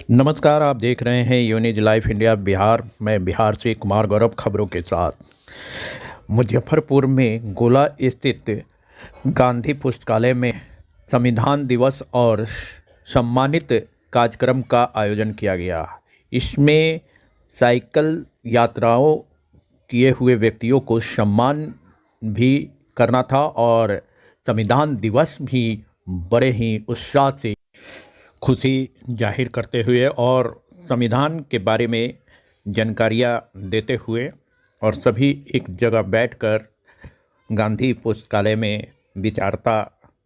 नमस्कार, आप देख रहे हैं यूनिज लाइफ इंडिया बिहार। मैं बिहार से कुमार गौरव खबरों के साथ। मुजफ्फरपुर में गोला स्थित गांधी पुस्तकालय में संविधान दिवस और सम्मानित कार्यक्रम का आयोजन किया गया। इसमें साइकिल यात्राओं किए हुए व्यक्तियों को सम्मान भी करना था और संविधान दिवस भी बड़े ही उत्साह से खुशी जाहिर करते हुए और संविधान के बारे में जानकारियाँ देते हुए और सभी एक जगह बैठकर गांधी पुस्तकालय में विचारता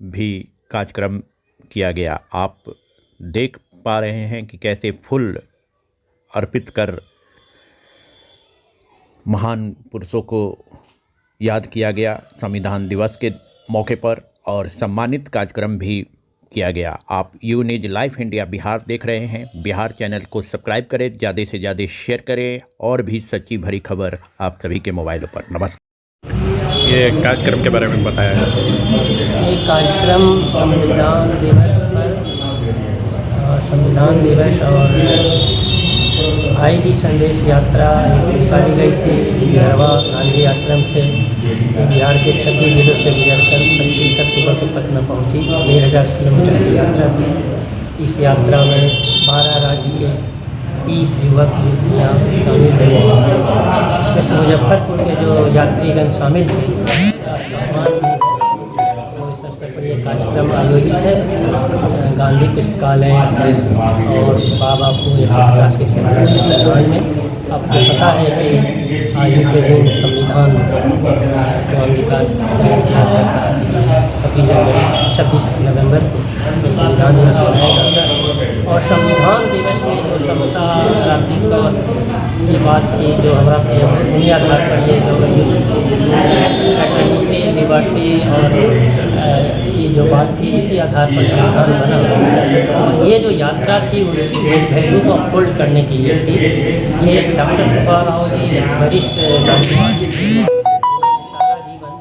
भी कार्यक्रम किया गया। आप देख पा रहे हैं कि कैसे फूल अर्पित कर महान पुरुषों को याद किया गया संविधान दिवस के मौके पर और सम्मानित कार्यक्रम भी किया गया। आप यूनिज लाइफ इंडिया बिहार देख रहे हैं। बिहार चैनल को सब्सक्राइब करें, ज़्यादा से ज़्यादा शेयर करें और भी सच्ची भरी खबर आप सभी के मोबाइलों पर। नमस्कार। ये कार्यक्रम के बारे में बताया है। ये कार्यक्रम संविधान दिवस पर संविधान दिवस और आईजी संदेश यात्रा निकाली गई थी बिहारवा गांधी आश्रम से। बिहार के 26 जिलों से गुजरकर 25 अक्टूबर को पटना पहुंची। 1000 किलोमीटर की यात्रा थी। इस यात्रा में 12 राज्य के 30 युवक युवतियाँ शामिल हुए। इसमें से मुजफ्फरपुर के जो यात्रीगण शामिल थे इस अवसर पर यह कार्यक्रम आयोजित है गांधी पुस्तकालय और बाबा को 150 के सम्मान में। आपको पता है कि आज के दिन संविधान को अंगीकार किया जाता है। 26 नवंबर को संविधान दिवस मनाया जाता है और संविधान दिवस में जो समता शांति की बात थी, जो हमारा बुनियाद आधार पर ये जो एक्टिविटी लिबर्टी और की जो बात थी उसी आधार पर संविधान बना और ये जो यात्रा थी उसी वैल्यू को अपहोल्ड करने के लिए थी। ये डॉक्टर सुब्बा राव जी एक वरिष्ठ गांधीवादी थे। सारा जीवन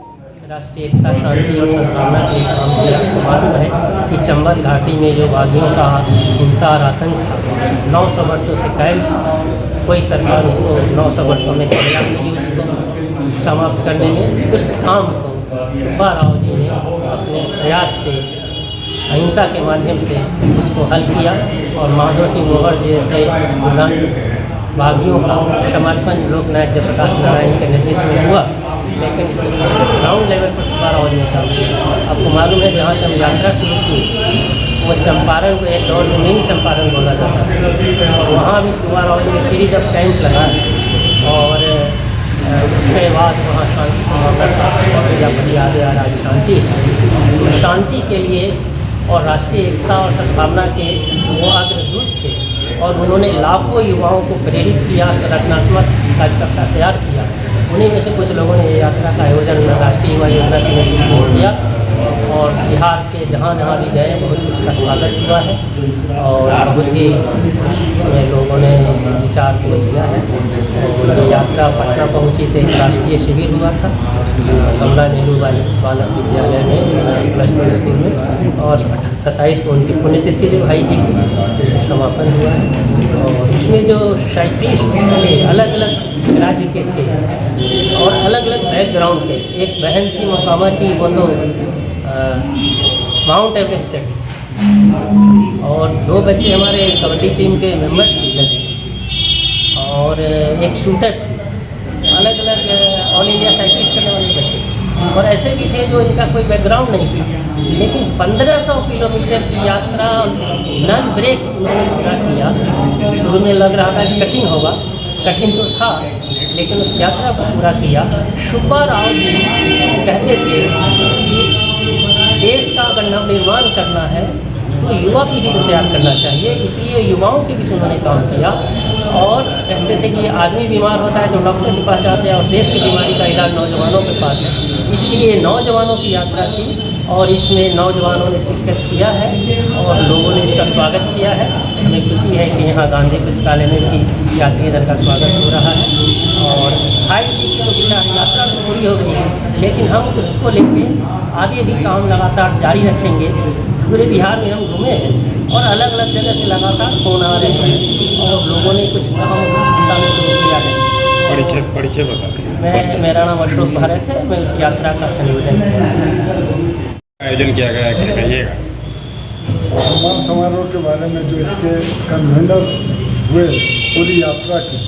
राष्ट्रीय एकता शांति और सद्भावना के लिए काम किया। आपको मालूम है कि चंबल घाटी में जो बागियों का हिंसा और आतंक था 900 वर्षों से कैद था। कोई सरकार उसको 900 वर्षों में कामयाब नहीं उसको समाप्त करने में। उस काम को सुब्बा राव जी ने अपने प्रयास से अहिंसा के माध्यम से उसको हल किया और माधव सिंह मोहर जैसे बागियों का समर्पण लोकनायक जयप्रकाश नारायण के नेतृत्व में हुआ। लेकिन ग्राउंड लेवल पर सुब्बा राव जी ने काम किया। आपको मालूम है जहाँ से हम यात्रा शुरू की वो चंपारण को एक दौर में मिनी चंपारण बोला जाता है और वहाँ भी सुब्बा राव जी ने सीरीज ऑफ कैंप लगाया और उसके बाद वहाँ शांति समाप्त और प्रजापति आगे आज शांति है। तो शांति के लिए और राष्ट्रीय एकता और सद्भावना के वो अग्रदूत थे और उन्होंने लाखों युवाओं को प्रेरित किया, रचनात्मक कार्यकर्ता तैयार किया। उन्हीं में से कुछ लोगों ने यात्रा का आयोजन राष्ट्रीय युवा योजना के नेतृत्व में किया और बिहार के जहाँ जहाँ भी गए बहुत उसका स्वागत हुआ है और बहुत ही लोगों ने इस विचार को लिया है। और ये यात्रा पटना पहुँची तो एक राष्ट्रीय शिविर हुआ था कमला नेहरू बालक विद्यालय में प्लस 2 स्कूल में और 27 को उनकी पुण्यतिथि जो भाई जी की इसमें समापन हुआ है। और इसमें जो साइंटिस्ट थे अलग अलग राज्य के थे और अलग अलग बैकग्राउंड के। एक बहन थी मकामा की, वो तो माउंट एवरेस्ट चढ़ी थी और 2 बच्चे हमारे कबड्डी टीम के मेंबर थे और एक शूटर थी। अलग अलग ऑल इंडिया साइकिलिस्ट करने वाले बच्चे थे और ऐसे भी थे जो इनका कोई बैकग्राउंड नहीं था। लेकिन 1500 किलोमीटर की यात्रा नन ब्रेक उन्होंने पूरा किया। शुरू में लग रहा था कि कठिन होगा, कठिन तो था लेकिन उस यात्रा को पूरा किया। सुब्बा राव जी कहते थे कि देश का अगर नवनिर्माण करना है तो युवा पीढ़ी को तैयार करना चाहिए। इसलिए युवाओं के बीच उन्होंने काम किया और कहते थे कि आदमी बीमार होता है तो डॉक्टर के पास जाते हैं और देश की बीमारी का इलाज नौजवानों के पास है। इसलिए नौजवानों की यात्रा थी और इसमें नौजवानों ने शिरकत किया है और लोगों ने इसका स्वागत किया है। हमें खुशी है कि यहाँ गांधी पुस्तकालय में भी यात्री दल का स्वागत हो रहा है और भाई जी की विचार यात्रा तो पूरी हो गई है लेकिन हम उसको लेके आगे भी काम लगातार जारी रखेंगे। पूरे बिहार में हम घूमे हैं और अलग अलग जगह से लगातार फ़ोन आ रहे हैं और लोगों ने कुछ काम उस दिशा में शुरू किया है। परिचय बता दें। मेरा नाम अशोक भारत है, मैं उस यात्रा का संयोजन आयोजन किया गया है, कहिएगा। सम्मान समारोह के बारे में जो इसके कन्वेनर हुए पूरी यात्रा की,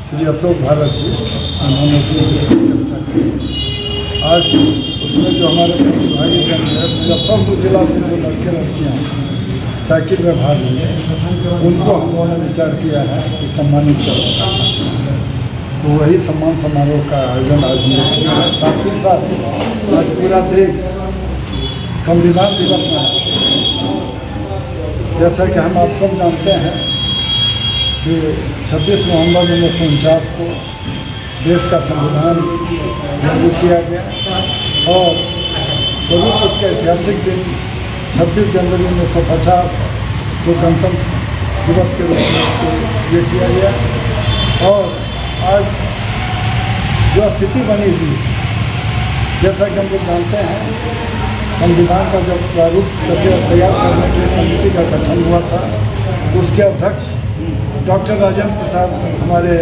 श्री अशोक भारत जी, उन्होंने चर्चा की। आज उसमें जो हमारे प्रतिभागी जन है, मुजफ्फरपुर जिला के जो लड़के लड़कियाँ साइकिल में भाग लिए, उनको हम लोगों ने विचार किया है कि सम्मानित करें। तो वही सम्मान समारोह का आयोजन आज हमने किया है। साथ ही साथ आज पूरा देश संविधान दिवस मनाया। जैसा कि हम आप सब जानते हैं कि 26 नवंबर 1949 को देश का संविधान लागू किया गया और स्वरूप उसका ऐतिहासिक दिन 26 जनवरी 1950 को गणतंत्र दिवस के रूप में उसको ये किया गया। और आज जो स्थिति बनी हुई, जैसा कि हम लोग जानते हैं, संविधान का जब प्रारूप तैयार करने के लिए समिति का गठन हुआ था, उसके अध्यक्ष डॉक्टर राजेंद्र प्रसाद हमारे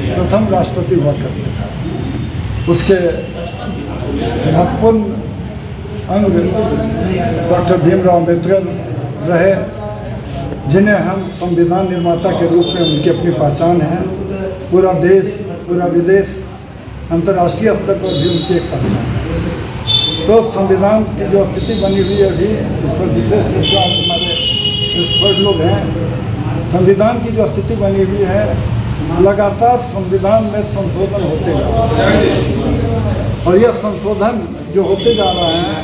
प्रथम राष्ट्रपति हुआ करते थे। उसके महत्वपूर्ण अंग डॉक्टर भीमराव अम्बेडकर रहे, जिन्हें हम संविधान निर्माता के रूप में उनकी अपनी पहचान है। पूरा देश, पूरा विदेश, अंतर्राष्ट्रीय स्तर पर भी उनकी एक पहचान है। तो संविधान की जो स्थिति बनी हुई है अभी, उस पर विशेष चर्चा हमारे एक्सपर्ट लोग हैं। संविधान की जो स्थिति बनी हुई है, लगातार संविधान में संशोधन होते जा रहे हैं और यह संशोधन जो होते जा रहा है,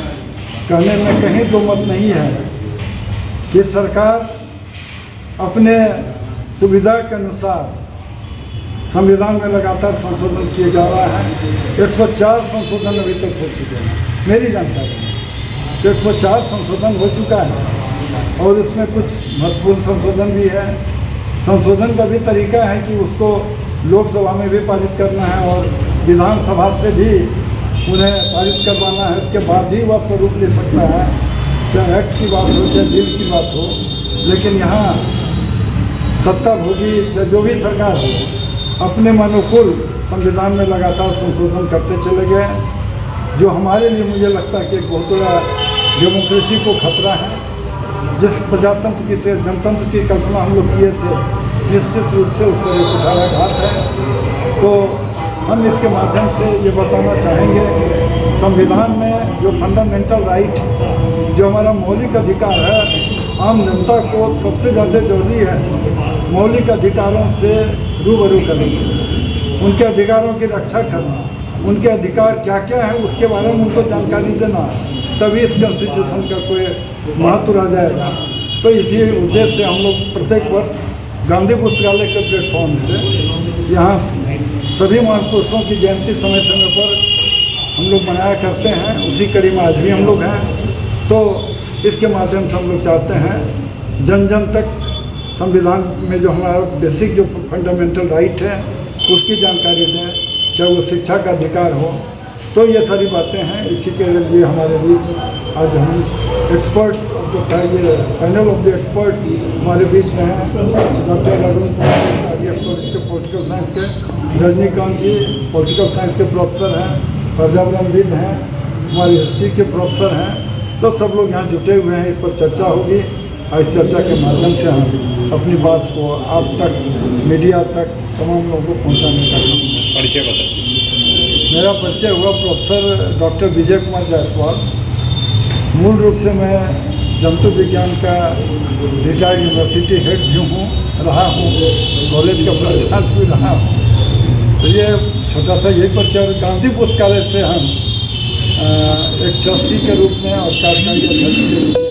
कहने में कहीं दो मत नहीं है कि सरकार अपने सुविधा के अनुसार संविधान में लगातार संशोधन किए जा रहा है। 104 संशोधन अभी तक हो चुके हैं मेरी जानकारी में। तो 104 संशोधन हो चुका है और उसमें कुछ महत्वपूर्ण संशोधन भी है। संशोधन का भी तरीका है कि उसको लोकसभा में भी पारित करना है और विधानसभा से भी उन्हें पारित करवाना है। उसके बाद ही वह स्वरूप ले सकता है, चाहे एक्ट की बात हो चाहे बिल की बात हो। लेकिन यहाँ सत्ता भोगी चाहे जो भी सरकार हो, अपने अनुकूल संविधान में लगातार संशोधन करते चले गए, जो हमारे लिए मुझे लगता है कि एक बहुत बड़ा डेमोक्रेसी को खतरा है। जिस प्रजातंत्र की जनतंत्र की कल्पना हम लोग किए थे, निश्चित रूप से उस पर एक कुठाराघात है। तो हम इसके माध्यम से ये बताना चाहेंगे, संविधान में जो फंडामेंटल राइट, जो हमारा मौलिक अधिकार है, आम जनता को सबसे ज़्यादा जरूरी है मौलिक अधिकारों से रूबरू करना, उनके अधिकारों की रक्षा करना, उनके अधिकार क्या क्या है उसके बारे में उनको जानकारी देना, तभी इस कॉन्स्टिट्यूशन का कोई महत्व रह जाएगा। तो इसी उद्देश्य से हम लोग प्रत्येक वर्ष गांधी पुस्तकालय के प्लेटफॉर्म से यहाँ सभी महापुरुषों की जयंती समय समय पर हम लोग मनाया करते हैं। उसी कड़ी में आज भी हम लोग हैं। तो इसके माध्यम से हम लोग चाहते हैं जन जन तक संविधान में जो हमारा बेसिक जो फंडामेंटल राइट है उसकी जानकारी दें, चाहे वो शिक्षा का अधिकार हो। तो ये सारी बातें हैं। इसी के लिए हमारे बीच आज हम एक्सपर्ट ये पैनल ऑफ द एक्सपर्ट हमारे बीच में हैं। डॉक्टर अरुण IAS कॉलेज के पॉलिटिकल साइंस के, रजनीकांत जी पॉलिटिकल साइंस के प्रोफेसर हैं, पर्यावरणविद हैं, हमारी हिस्ट्री के प्रोफेसर हैं। तो सब लोग यहाँ जुटे हुए हैं, इस पर चर्चा होगी। इस चर्चा के माध्यम से हम अपनी बात को आप तक, मीडिया तक, तमाम लोगों को पहुँचाने का काम है। परिचय बताइए। मेरा परिचय हुआ प्रोफेसर डॉक्टर विजय कुमार जायसवाल। मूल रूप से मैं जंतु विज्ञान का रिटायर्ड यूनिवर्सिटी हेड भी रहा हूँ, कॉलेज का प्राचार्य भी रहा हूँ। तो ये छोटा सा यही परिचय। गांधी पुस्तकालय से हम एक ट्रस्टी के रूप में और कार्यकारी अध्यक्ष के रूप में